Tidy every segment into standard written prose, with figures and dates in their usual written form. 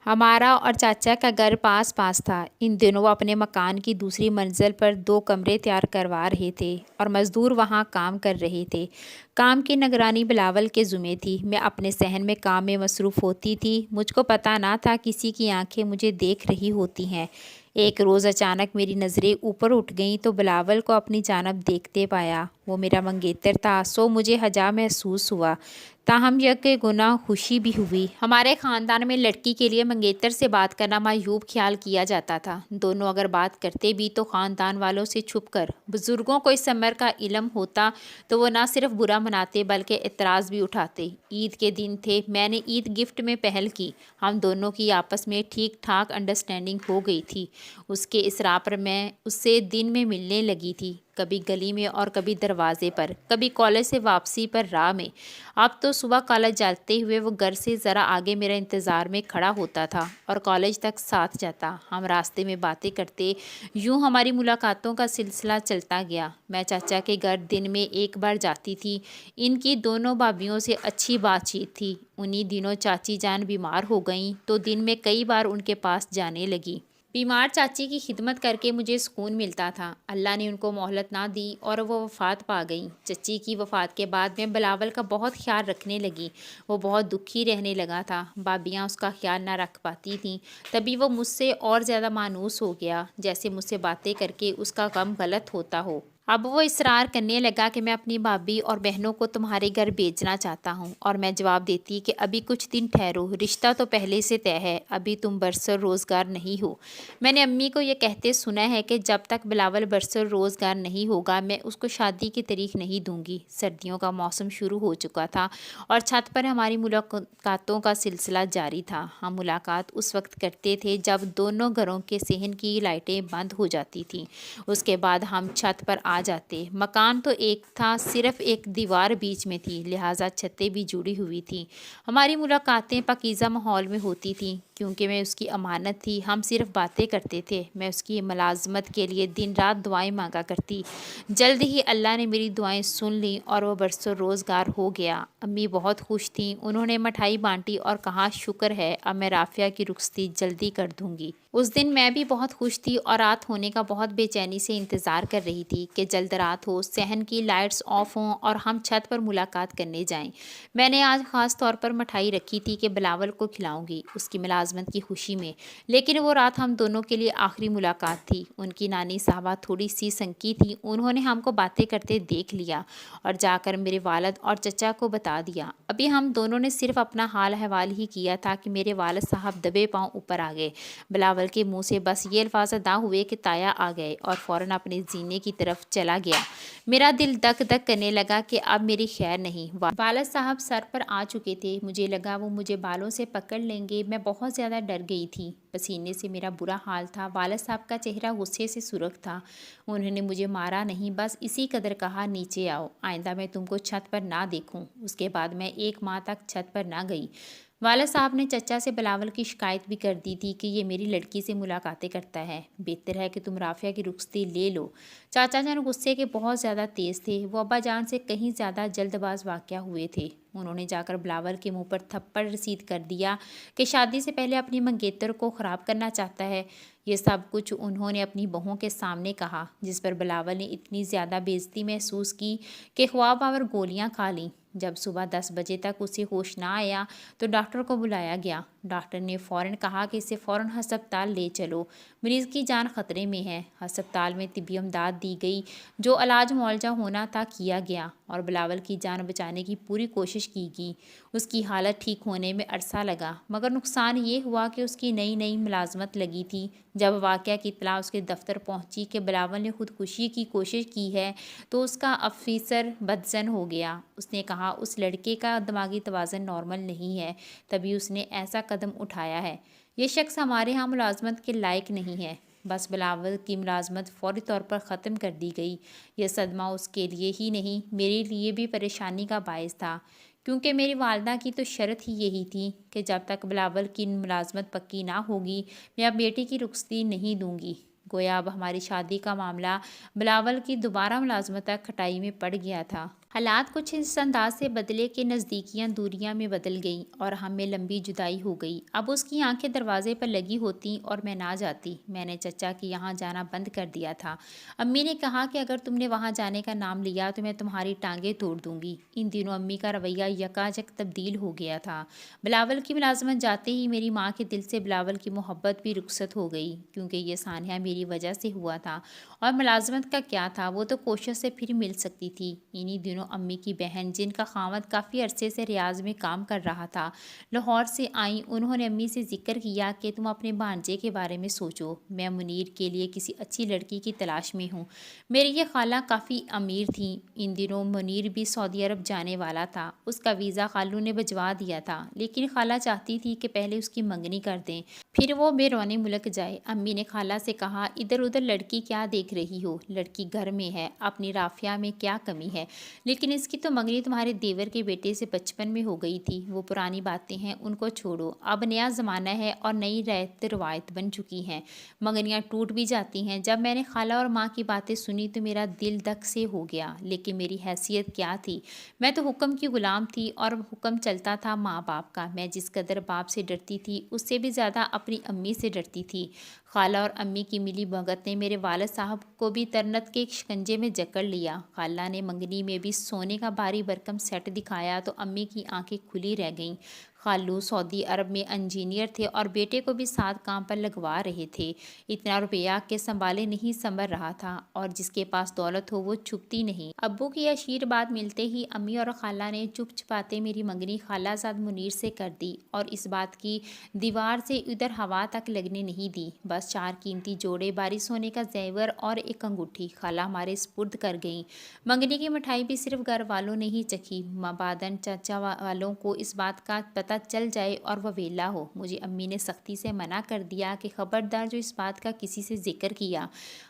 हमारा और चाचा का घर पास पास था। इन दिनों वो अपने मकान की दूसरी मंजिल पर 2 कमरे तैयार करवा रहे थे और मज़दूर वहाँ काम कर रहे थे। काम की निगरानी बिलावल के ज़िम्मे थी। मैं अपने सहन में काम में मसरूफ़ होती थी। मुझको पता ना था किसी की आंखें मुझे देख रही होती हैं। एक रोज़ अचानक मेरी नज़रें ऊपर उठ गईं तो बिलावल को अपनी जानब देखते पाया। वो मेरा मंगेतर था, सो मुझे हजा महसूस हुआ। ताहम यक गुना खुशी भी हुई। हमारे ख़ानदान में लड़की के लिए मंगेतर से बात करना मायूब ख्याल किया जाता था। दोनों अगर बात करते भी तो ख़ानदान वालों से छुप कर। बुज़ुर्गों को इस अमर का इल्म होता तो वो ना सिर्फ बुरा मनाते बल्कि एतराज़ भी उठाते। ईद के दिन थे। मैंने ईद गिफ्ट में पहल की। हम दोनों की आपस में ठीक ठाक अंडरस्टैंडिंग हो गई थी। उसके इसरार पर मैं उससे दिन में मिलने लगी थी, कभी गली में और कभी दरवाजे पर, कभी कॉलेज से वापसी पर राह में। अब तो सुबह कॉलेज जाते हुए वो घर से ज़रा आगे मेरा इंतज़ार में खड़ा होता था और कॉलेज तक साथ जाता। हम रास्ते में बातें करते, यूं हमारी मुलाकातों का सिलसिला चलता गया। मैं चाचा के घर दिन में एक बार जाती थी। इनकी दोनों भाभियों से अच्छी बातचीत थी। उन्हीं दिनों चाची जान बीमार हो गई तो दिन में कई बार उनके पास जाने लगी। बीमार चाची की खिदमत करके मुझे सुकून मिलता था। अल्लाह ने उनको मोहलत ना दी और वो वफ़ात पा गई। चची की वफ़ात के बाद मैं बिलावल का बहुत ख्याल रखने लगी। वो बहुत दुखी रहने लगा था। भाभियाँ उसका ख्याल ना रख पाती थीं। तभी वो मुझसे और ज़्यादा मायूस हो गया, जैसे मुझसे बातें करके उसका गम गलत होता हो। अब वो इसरार करने लगा कि मैं अपनी भाभी और बहनों को तुम्हारे घर भेजना चाहता हूँ और मैं जवाब देती कि अभी कुछ दिन ठहरो, रिश्ता तो पहले से तय है, अभी तुम बरसर रोज़गार नहीं हो। मैंने अम्मी को ये कहते सुना है कि जब तक बिलावल बरसर रोज़गार नहीं होगा मैं उसको शादी की तारीख नहीं दूंगी। सर्दियों का मौसम शुरू हो चुका था और छत पर हमारी मुलाकातों का सिलसिला जारी था। हम मुलाकात उस वक्त करते थे जब दोनों घरों के सहन की लाइटें बंद हो जाती थीं। उसके बाद हम छत पर आ जाते। मकान तो एक था, सिर्फ एक दीवार बीच में थी, लिहाजा छतें भी जुड़ी हुई थी। हमारी मुलाकातें पाकीज़ा माहौल में होती थीं क्योंकि मैं उसकी अमानत थी। हम सिर्फ बातें करते थे। मैं उसकी मुलाजमत के लिए दिन रात दुआएं मांगा करती। जल्द ही अल्लाह ने मेरी दुआएं सुन ली और वह बरसों रोज़गार हो गया। अम्मी बहुत खुश थी। उन्होंने मिठाई बांटी और कहा, शुक्र है, अब मैं राफिया की रुखसती जल्दी कर दूंगी। उस दिन मैं भी बहुत खुश थी और रात होने का बहुत बेचैनी से इंतज़ार कर रही थी कि जल्द रात हो, सहन की लाइट्स ऑफ हों और हम छत पर मुलाकात करने जाएं। मैंने आज ख़ास तौर पर मिठाई रखी थी कि बिलावल को खिलाऊंगी उसकी मुलाजमत की खुशी में। लेकिन वो रात हम दोनों के लिए आखिरी मुलाकात थी। उनकी नानी साहबा थोड़ी सी संकी थी। उन्होंने हमको बातें करते देख लिया और जाकर मेरे वालिद और चचा को बता दिया। अभी हम दोनों ने सिर्फ अपना हाल अहवाल ही किया था कि मेरे वालिद साहब दबे पांव ऊपर आ गए। बिलावल के मुंह से बस ये अल्फाज अदा हुए कि ताया आ गए और फ़ौरन अपने जीने की तरफ चला गया। मेरा दिल धक धक करने लगा कि अब मेरी खैर नहीं। वालिद साहब सर पर आ चुके थे। मुझे लगा वो मुझे बालों से पकड़ लेंगे। मैं बहुत ज़्यादा डर गई थी। पसीने से मेरा बुरा हाल था। वालिद साहब का चेहरा गुस्से से सुर्ख था। उन्होंने मुझे मारा नहीं, बस इसी कदर कहा, नीचे आओ, आइंदा मैं तुमको छत पर ना देखूं। उसके बाद मैं एक माह तक छत पर ना गई। वालिद साहब ने चचा से बिलावल की शिकायत भी कर दी थी कि ये मेरी लड़की से मुलाकातें करता है, बेहतर है कि तुम राफिया की रुखसती ले लो। चाचा जान गुस्से के बहुत ज़्यादा तेज़ थे। वो अब्बा जान से कहीं ज़्यादा जल्दबाज वाक़या हुए थे। उन्होंने जाकर बिलावल के मुंह पर थप्पड़ रसीद कर दिया कि शादी से पहले अपनी मंगेतर को ख़राब करना चाहता है। ये सब कुछ उन्होंने अपनी बहू के सामने कहा, जिस पर बिलावल ने इतनी ज़्यादा बेइज्जती महसूस की कि ख्वाब आवर गोलियां खा लीं। जब सुबह 10 बजे तक उसे होश ना आया तो डॉक्टर को बुलाया गया। डॉक्टर ने फ़ौरन कहा कि इसे फ़ौरन हस्पताल ले चलो, मरीज़ की जान ख़तरे में है। हस्पताल में तिब्बी इमदाद दी गई। जो इलाज मुआवजा होना था किया गया और बिलावल की जान बचाने की पूरी कोशिश की गई। उसकी हालत ठीक होने में अरसा लगा, मगर नुकसान ये हुआ कि उसकी नई नई मुलाजमत लगी थी। जब वाक़या की इत्तला उसके दफ्तर पहुंची कि बिलावल ने खुदकुशी की कोशिश की है तो उसका अफसर बदज़न हो गया। उसने कहा उस लड़के का दिमागी तवाज़न नॉर्मल नहीं है, तभी उसने ऐसा कदम उठाया है। ये शख्स हमारे यहाँ मुलाजमत के लायक नहीं है। बस बिलावल की मुलाजमत फ़ौरी तौर पर ख़त्म कर दी गई। यह सदमा उसके लिए ही नहीं, मेरे लिए भी परेशानी का बायस था, क्योंकि मेरी वालदा की तो शर्त ही यही थी कि जब तक बिलावल की मुलाजमत पक्की ना होगी मैं अब बेटी की रुखसती नहीं दूंगी। गोया अब हमारी शादी का मामला बिलावल की दोबारा मुलाजमत तक खटाई में पड़ गया था। हालात कुछ इस अंदाज से बदले कि नज़दीकियां दूरियां में बदल गईं और हम में लंबी जुदाई हो गई। अब उसकी आंखें दरवाजे पर लगी होती और मैं ना जाती। मैंने चचा के यहाँ जाना बंद कर दिया था। अम्मी ने कहा कि अगर तुमने वहाँ जाने का नाम लिया तो मैं तुम्हारी टांगें तोड़ दूंगी। इन दिनों अम्मी का रवैया यकायक तब्दील हो गया था। बिलावल की मुलाजमत जाते ही मेरी माँ के दिल से बिलावल की मोहब्बत भी रुखसत हो गई, क्योंकि ये सान्या मेरी वजह से हुआ था। और मुलाजमत का क्या था, वो तो कोशिश से फिर मिल सकती थी। इन्हीं दिनों अम्मी की बहन, जिनका खामद काफ़ी अरसे से रियाज में काम कर रहा था, लाहौर से आई। उन्होंने अम्मी से जिक्र किया कि तुम अपने भांजे के बारे में सोचो, मैं मुनीर के लिए किसी अच्छी लड़की की तलाश में हूँ। मेरी ये खाला काफ़ी अमीर थी। इन दिनों मुनीर भी सऊदी अरब जाने वाला था। उसका वीज़ा खालू ने भिजवा दिया था, लेकिन खाला चाहती थी कि पहले उसकी मंगनी कर दें, फिर वो बेरौने मुल्क जाए। अम्मी ने खाला से कहा, इधर उधर लड़की क्या देख रही हो, लड़की घर में है, अपनी राफिया में क्या कमी है। लेकिन इसकी तो मंगनी तुम्हारे देवर के बेटे से बचपन में हो गई थी। वो पुरानी बातें हैं, उनको छोड़ो। अब नया ज़माना है और नई रवायत बन चुकी हैं। मंगनियाँ टूट भी जाती हैं। जब मैंने खाला और माँ की बातें सुनी तो मेरा दिल धक से हो गया। लेकिन मेरी हैसियत क्या थी, मैं तो हुक्म की गुलाम थी और हुक्म चलता था माँ बाप का। मैं जिस कदर बाप से डरती थी, उससे भी ज़्यादा अपनी अम्मी से डरती थी। खाला और अम्मी की मिली भगत ने मेरे वालिद साहब को भी तरनत के शिकंजे में जकड़ लिया। खाला ने मंगनी में भी सोने का भारी भरकम सेट दिखाया तो अम्मी की आंखें खुली रह गईं। खालू सऊदी अरब में इंजीनियर थे और बेटे को भी साथ काम पर लगवा रहे थे। इतना रुपया के संभाले नहीं संभल रहा था, और जिसके पास दौलत हो वो छुपती नहीं। अब्बू की आशीर्वाद मिलते ही अम्मी और खाला ने चुप छुपाते मेरी मंगनी खालाजाद मुनीर से कर दी, और इस बात की दीवार से इधर हवा तक लगने नहीं दी। बस 4 कीमती जोड़े, बारी सोने का जेवर और एक अंगूठी खाला हमारे स्पुर्द कर गईं। मंगनी की मिठाई भी सिर्फ घर वालों ने ही चखी। मबादन चाचा वालों को इस बात का पता चल जाए और वह वेला हो। मुझे अम्मी ने सख्ती से मना कर दिया कि खबरदार जो इस बात का किसी से जिक्र किया,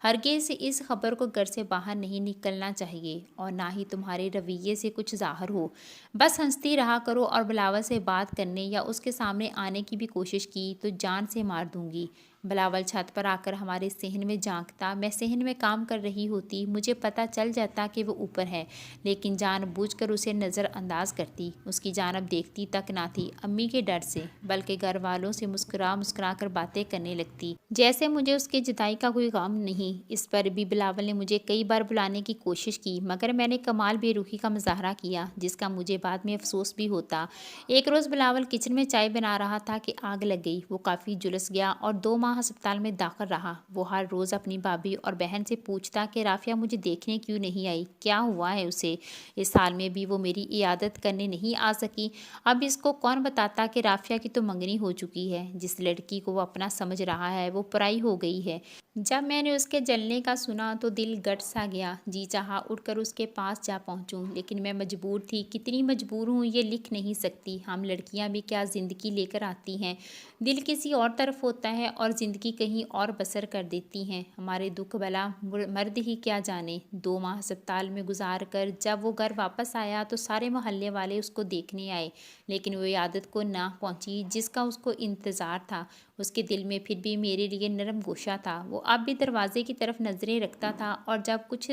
हरगिज़ इस खबर को घर से बाहर नहीं निकलना चाहिए, और ना ही तुम्हारे रवैये से कुछ ज़ाहिर हो। बस हंसती रहा करो, और बिलावल से बात करने या उसके सामने आने की भी कोशिश की तो जान से मार दूंगी। बिलावल छत पर आकर हमारे सहन में झांकता। मैं सहन में काम कर रही होती, मुझे पता चल जाता कि वो ऊपर है, लेकिन जानबूझकर उसे नज़रअंदाज करती। उसकी जानब देखती तक ना थी, अम्मी के डर से, बल्कि घर वालों से मुस्कुरा मुस्कुरा कर बातें करने लगती, जैसे मुझे उसकी जुदाई का कोई गम नहीं। इस पर भी बिलावल ने मुझे कई बार बुलाने की कोशिश की, मगर मैंने कमाल बेरुखी का मुजाहरा किया, जिसका मुझे बाद में अफसोस भी होता। एक रोज़ बिलावल किचन में चाय बना रहा था कि आग लग गई। वो काफ़ी झुलस गया और 2 माह अस्पताल में दाखिल रहा। वो हर रोज़ अपनी भाभी और बहन से पूछता कि राफिया मुझे देखने क्यों नहीं आई, क्या हुआ है उसे। इस साल में भी वो मेरी इयादत करने नहीं आ सकी। अब इसको कौन बताता कि राफिया की तो मंगनी हो चुकी है। जिस लड़की को वो अपना समझ रहा है वो पराई हो गई है। जब मैंने उसके जलने का सुना तो दिल गट सा गया। जी चाहा उठकर उसके पास जा पहुंचूं, लेकिन मैं मजबूर थी। कितनी मजबूर हूँ ये लिख नहीं सकती। हम लड़कियां भी क्या ज़िंदगी लेकर आती हैं। दिल किसी और तरफ होता है और ज़िंदगी कहीं और बसर कर देती हैं। हमारे दुख भला मर्द ही क्या जाने। 2 माह अस्पताल में गुजार कर जब वो घर वापस आया तो सारे मोहल्ले वाले उसको देखने आए, लेकिन वो आदत को ना पहुंची जिसका उसको इंतज़ार था। उसके दिल में फिर भी मेरे लिए नरम गोशा था। वो अब भी दरवाजे की तरफ नज़रें रखता था, और जब कुछ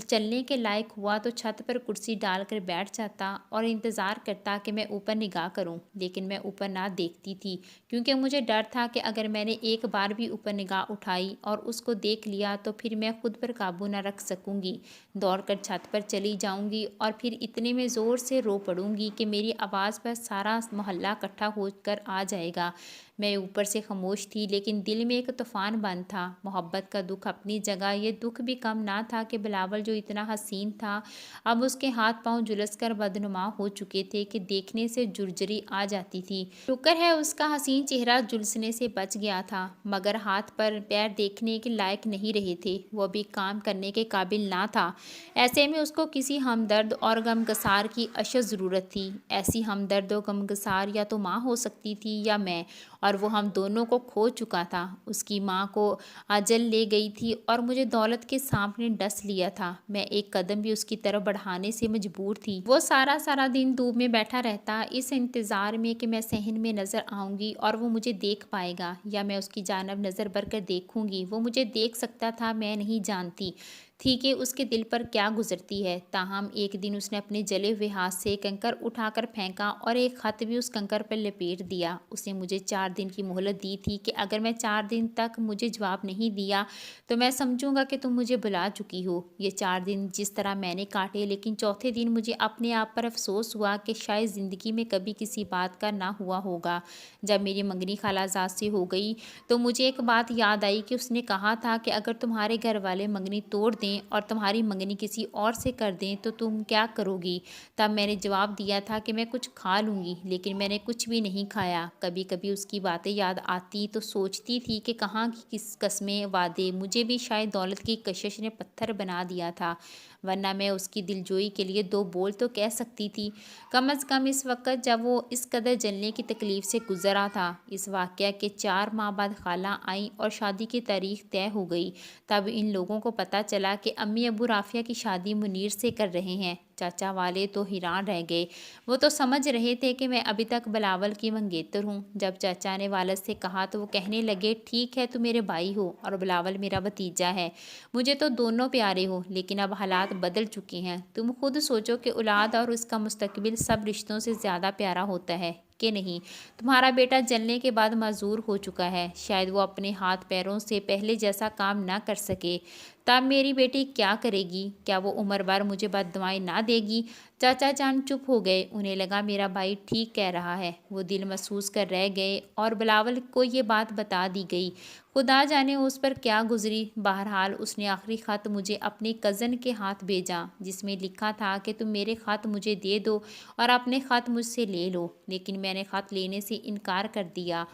चलने के लायक हुआ तो छत पर कुर्सी डालकर बैठ जाता और इंतज़ार करता कि मैं ऊपर निगाह करूं। लेकिन मैं ऊपर ना देखती थी, क्योंकि मुझे डर था कि अगर मैंने एक बार भी ऊपर निगाह उठाई और उसको देख लिया तो फिर मैं खुद पर काबू ना रख सकूंगी। दौड़कर छत पर चली जाऊंगी और फिर इतने में ज़ोर से रो पड़ूंगी कि मेरी आवाज़ पर सारा मोहल्ला इकट्ठा होकर आ जाएगा। मैं ऊपर से खामोश थी, लेकिन दिल में एक तूफान बंद था। मोहब्बत का दुख अपनी जगह, ये दुख भी कम ना था कि बिलावल जो इतना हसीन था, अब उसके हाथ पांव झुलस कर बदनुमा हो चुके थे कि देखने से जुर्जरी आ जाती थी। शुक्र है उसका हसीन चेहरा झुलसने से बच गया था, मगर हाथ पर पैर देखने के लायक नहीं रहे थे। वो भी काम करने के काबिल ना था। ऐसे में उसको किसी हमदर्द और गमगसार की अशद ज़रूरत थी। ऐसी हमदर्द और गमगसार या तो माँ हो सकती थी या मैं, और वो हम दोनों को खो चुका था। उसकी माँ को अजल ले गई थी और मुझे दौलत के सामने डस लिया था। मैं एक कदम भी उसकी तरफ बढ़ाने से मजबूर थी। वो सारा सारा दिन धूप में बैठा रहता, इस इंतज़ार में कि मैं सहन में नज़र आऊँगी और वो मुझे देख पाएगा, या मैं उसकी जानब नज़र भर कर देखूँगी। वो मुझे देख सकता था, मैं नहीं जानती। थी कि उसके दिल पर क्या गुजरती है। ताहम एक दिन उसने अपने जले हुए हाथ से कंकर उठाकर फेंका और एक खत भी उस कंकर पर लपेट दिया। उसने मुझे 4 दिन की मोहलत दी थी कि अगर मैं 4 दिन तक मुझे जवाब नहीं दिया तो मैं समझूंगा कि तुम मुझे भुला चुकी हो। ये 4 दिन जिस तरह मैंने काटे, लेकिन चौथे दिन मुझे अपने आप पर अफसोस हुआ कि शायद ज़िंदगी में कभी किसी बात का ना हुआ होगा। जब मेरी मंगनी खालाजाद से हो गई तो मुझे एक बात याद आई कि उसने कहा था कि अगर तुम्हारे घर वाले मंगनी तोड़ दें और तुम्हारी मंगनी किसी और से कर दें तो तुम क्या करोगी। तब मैंने जवाब दिया था कि मैं कुछ खा लूँगी, लेकिन मैंने कुछ भी नहीं खाया। कभी कभी उसकी बातें याद आती तो सोचती थी कि कहाँ की किस कस्में वादे मुझे भी शायद दौलत की कशिश ने पत्थर बना दिया था, वरना मैं उसकी दिलजोई के लिए 2 बोल तो कह सकती थी, कम अज़ कम इस वक्त जब वो इस कदर जलने की तकलीफ़ से गुजरा था। इस वाक़या के 4 माह बाद खाला आई और शादी की तारीख तय हो गई। तब इन लोगों को पता चला कि अम्मी अबू राफ़िया की शादी मुनीर से कर रहे हैं। चाचा वाले तो हैरान रह गए। वो तो समझ रहे थे कि मैं अभी तक बिलावल की मंगेतर हूँ। जब चाचा ने वालिद से कहा तो वो कहने लगे, ठीक है, तुम मेरे भाई हो और बिलावल मेरा भतीजा है। मुझे तो दोनों प्यारे हो, लेकिन अब हालात बदल चुके हैं। तुम खुद सोचो कि औलाद और उसका मुस्तकबिल सब रिश्तों से ज़्यादा प्यारा होता है कि नहीं। तुम्हारा बेटा जलने के बाद माजूर हो चुका है, शायद वो अपने हाथ पैरों से पहले जैसा काम ना कर सके। तब मेरी बेटी क्या करेगी? क्या वो उम्र भर मुझे बद्दुआएं ना देगी? चाचा जान चुप हो गए। उन्हें लगा मेरा भाई ठीक कह रहा है। वो दिल महसूस कर रह गए और बिलावल को ये बात बता दी गई। खुदा जाने उस पर क्या गुजरी। बहरहाल उसने आखिरी ख़त मुझे अपने कज़न के हाथ भेजा, जिसमें लिखा था कि तुम मेरे ख़त मुझे दे दो और अपने ख़त मुझसे ले लो। लेकिन मैंने ख़त लेने से इनकार कर दिया।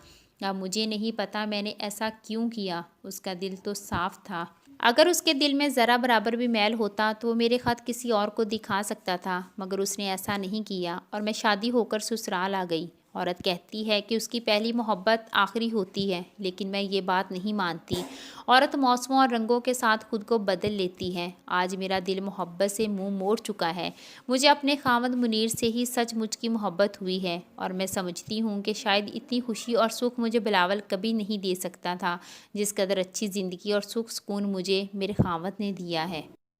अब मुझे नहीं पता मैंने ऐसा क्यों किया। उसका दिल तो साफ़ था। अगर उसके दिल में ज़रा बराबर भी मैल होता तो वो मेरे ख़त किसी और को दिखा सकता था, मगर उसने ऐसा नहीं किया और मैं शादी होकर ससुराल आ गई। औरत कहती है कि उसकी पहली मोहब्बत आखिरी होती है, लेकिन मैं ये बात नहीं मानती। औरत मौसमों और रंगों के साथ खुद को बदल लेती है। आज मेरा दिल मोहब्बत से मुंह मोड़ चुका है। मुझे अपने खावंद मुनीर से ही सचमुच की मोहब्बत हुई है और मैं समझती हूँ कि शायद इतनी खुशी और सुख मुझे बिलावल कभी नहीं दे सकता था, जिस कदर अच्छी ज़िंदगी और सुख सुकून मुझे मेरे खावंद ने दिया है।